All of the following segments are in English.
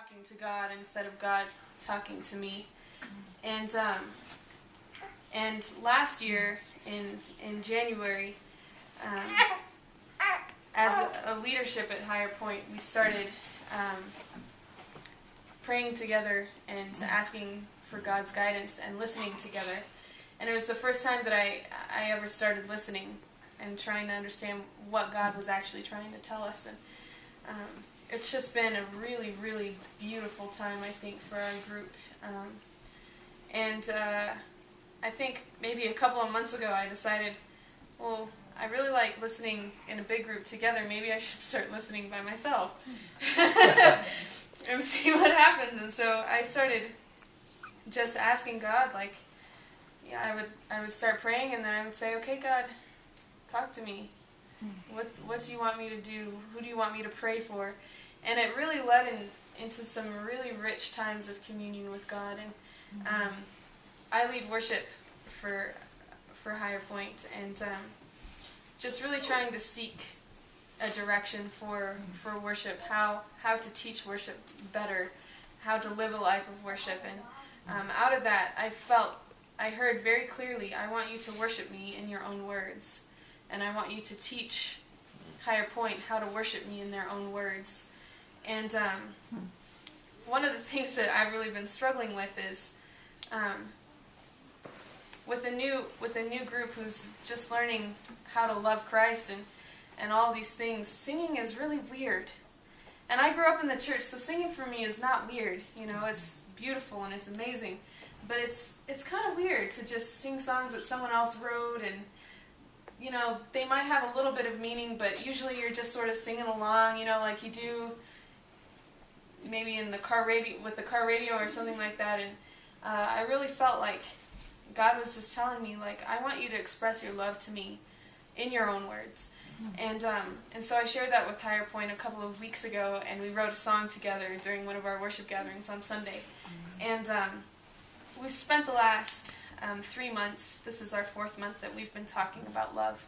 talking to God instead of God talking to me. And last year in January, as a leadership at Higher Point, we started praying together and asking for God's guidance and listening together. And it was the first time that I ever started listening and trying to understand what God was actually trying to tell us. And it's just been a really, really beautiful time, I think, for our group. I think maybe a couple of months ago I decided, well, I really like listening in a big group together. Maybe I should start listening by myself and see what happens. And so I started just asking God, like, yeah, I would start praying, and then I would say, okay, God, talk to me. What do you want me to do? Who do you want me to pray for? And it really led into some really rich times of communion with God. And I lead worship for Higher Point, and just really trying to seek a direction for worship, how to teach worship better, how to live a life of worship. And out of that, I heard very clearly, I want you to worship me in your own words, and I want you to teach Higher Point how to worship me in their own words. And one of the things that I've really been struggling with is with a new group who's just learning how to love Christ and all these things, singing is really weird. And I grew up in the church, so singing for me is not weird. You know, it's beautiful and it's amazing. But it's kind of weird to just sing songs that someone else wrote, and you know, they might have a little bit of meaning, but usually you're just sort of singing along, you know, like you do maybe in the car radio, with the car radio or something like that. And I really felt like God was just telling me, like, I want you to express your love to me in your own words. And so I shared that with Higher Point a couple of weeks ago, and we wrote a song together during one of our worship gatherings on Sunday. And we spent the last 3 months, this is our 4th month that we've been talking about love.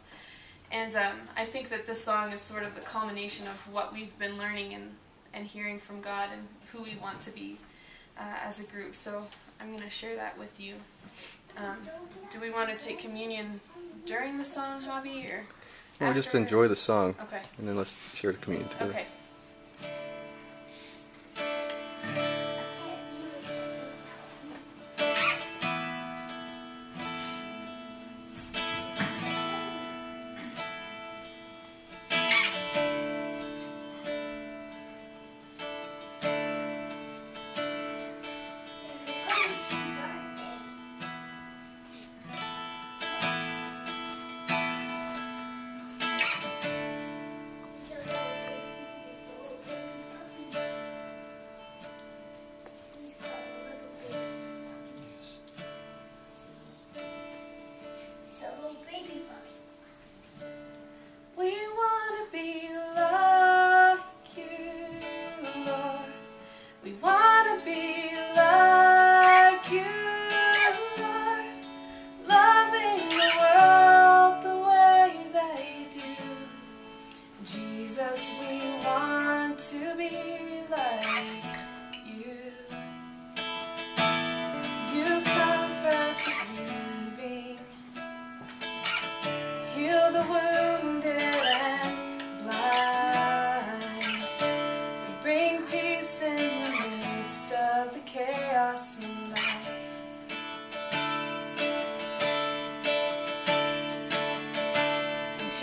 And I think that this song is sort of the culmination of what we've been learning and hearing from God and who we want to be as a group. So I'm going to share that with you. Do we want to take communion during the song, Javi, or no, just enjoy the song. Okay. And then let's share the communion together. Okay.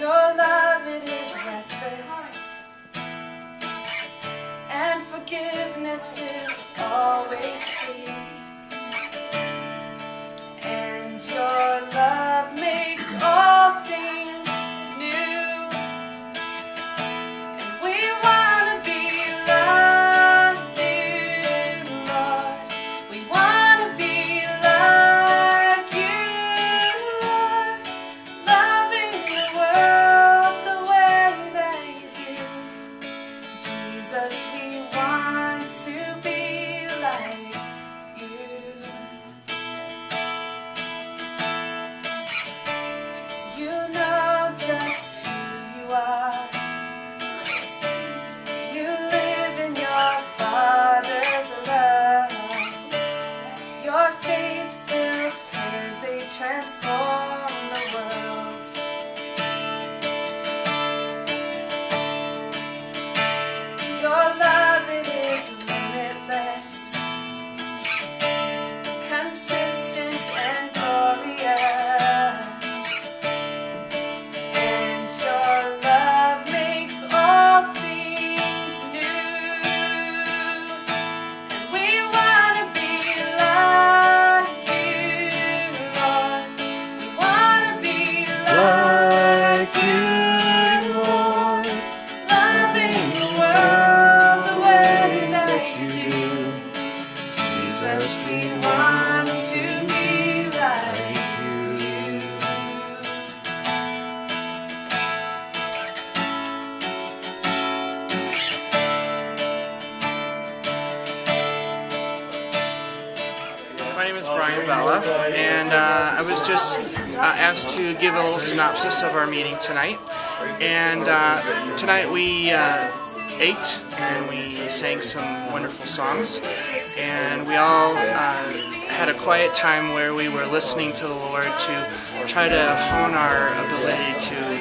Your love, it is reckless, and forgiveness is always free, and your love makes all things new, and we want to be like you, Lord. We want to be like you, Lord, loving the world the way that you do. Jesus, we want to be like you. is Brian Bella, and I was just asked to give a little synopsis of our meeting tonight. And tonight we ate and we sang some wonderful songs, and we all had a quiet time where we were listening to the Lord to try to hone our ability to